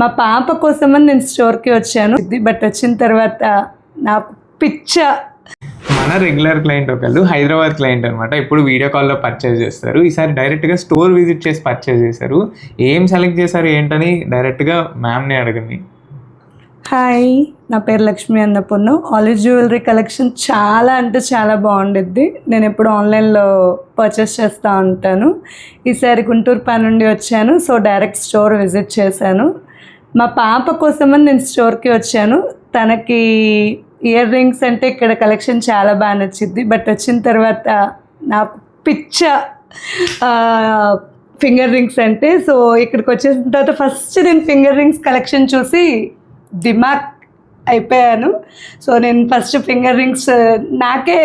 మా పాప కోసమని నేను స్టోర్కి వచ్చాను. బట్ వచ్చిన తర్వాత నాకు పిచ్చ. మన రెగ్యులర్ క్లయింట్ ఒకళ్ళు హైదరాబాద్ క్లయింట్ అనమాట. ఇప్పుడు వీడియో కాల్లో పర్చేస్ చేస్తారు. ఈసారి డైరెక్ట్గా స్టోర్ విజిట్ చేసి పర్చేస్ చేశారు. ఏం సెలెక్ట్ చేశారు ఏంటని డైరెక్ట్గా మ్యామ్ని అడగండి. హాయ్, నా పేరు Lakshmi Annapurna. Olive jewellery collection చాలా అంటే చాలా బాగుండిద్ది. నేను ఎప్పుడు ఆన్లైన్లో పర్చేస్ చేస్తూ ఉంటాను. ఈసారి గుంటూరు పై నుండి వచ్చాను. సో డైరెక్ట్ స్టోర్ విజిట్ చేశాను. మా పాప కోసమని నేను స్టోర్కి వచ్చాను. తనకి ఇయర్ రింగ్స్ అంటే ఇక్కడ కలెక్షన్ చాలా బాగా నచ్చింది. బట్ వచ్చిన తర్వాత నాకు పిచ్చ ఫింగర్ రింగ్స్ అంటే. సో ఇక్కడికి వచ్చేసిన తర్వాత ఫస్ట్ నేను ఫింగర్ రింగ్స్ కలెక్షన్ చూసి దిమాగ్ అయిపోయాను. సో నేను ఫస్ట్ ఫింగర్ రింగ్స్ నాకే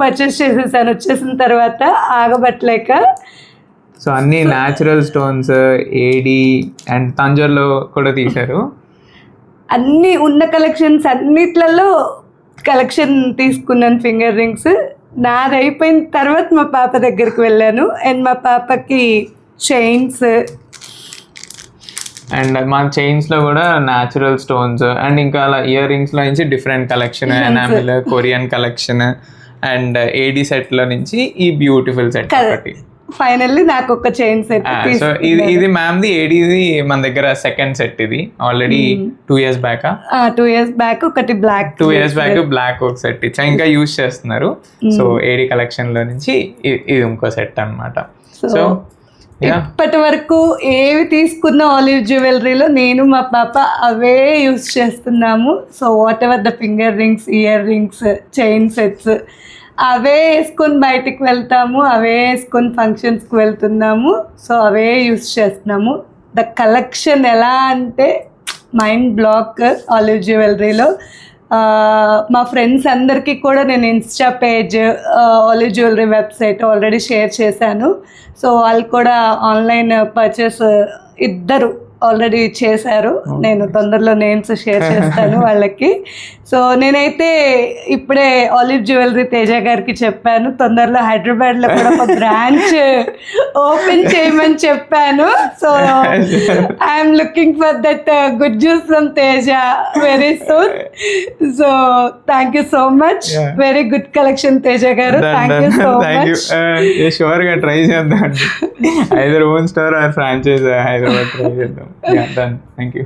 పర్చేస్ చేసేసాను. వచ్చేసిన తర్వాత ఆగబట్టలేక. సో అన్ని న్యాచురల్ స్టోన్స్, ఏడి అండ్ తంజర్లో కూడా తీశారు. అన్నీ ఉన్న కలెక్షన్స్ అన్నిట్లలో కలెక్షన్ తీసుకున్నాను ఫింగర్ రింగ్స్. నాది అయిపోయిన తర్వాత మా పాప దగ్గరికి వెళ్ళాను. అండ్ మా పాపకి చైన్స్ అండ్ మా చైన్స్లో కూడా న్యాచురల్ స్టోన్స్ అండ్ ఇంకా అలా ఇయర్ రింగ్స్లో నుంచి different collection, enamel, Korean collection and AD సెట్లో నుంచి ఈ బ్యూటిఫుల్ సెట్ ఒకటి. ఫైనల్లీ నాకు ఒక చైన్ సెట్. సో ఇది మ్యామ్ది. ఏడీది మన దగ్గర సెకండ్ సెట్. ఇది already 2 years back. 2 years back ఒకటి బ్లాక్, 2 years బ్యాక్ బ్లాక్ ఒక సెట్ ఇచ్చా. ఇంకా యూజ్ చేస్తున్నారు. సో ఏడీ కలెక్షన్ లో నుంచి ఇది ఇంకో సెట్ అన్నమాట. సో ఇప్పటి వరకు ఏవి తీసుకున్న ఆలివ్ జ్యువెలరీలో నేను మా పాప అవే యూజ్ చేస్తున్నాము. So whatever the finger rings, ear rings, chain sets అవే వేసుకొని బయటికి వెళ్తాము, అవే వేసుకొని ఫంక్షన్స్కి వెళ్తున్నాము. సో అవే యూజ్ చేస్తున్నాము. ద కలెక్షన్ ఎలా అంటే మైండ్ బ్లాక్ ఆలివ్ జ్యువెలరీలో. మా ఫ్రెండ్స్ అందరికీ కూడా నేను Insta page, olive jewellery website already share చేశాను. సో వాళ్ళు కూడా ఆన్లైన్ పర్చేస్ ఇద్దరు ఆల్రెడీ చేశారు. నేను తొందరలో నేమ్స్ షేర్ చేస్తాను వాళ్ళకి. సో నేనైతే ఇప్పుడే ఆలివ్ జ్యువెలరీ తేజ గారికి చెప్పాను, తొందరలో హైదరాబాద్లో కూడా ఒక బ్రాంచ్ ఓపెన్ చేయమని చెప్పాను. So I'm looking for that good news from Teja very soon. So thank you so much. Very good collection Teja garu. Thank you so much. షూర్గా ట్రై చేద్దాం. Either own store or franchise Hyderabad try చేద్దాం. Thank you.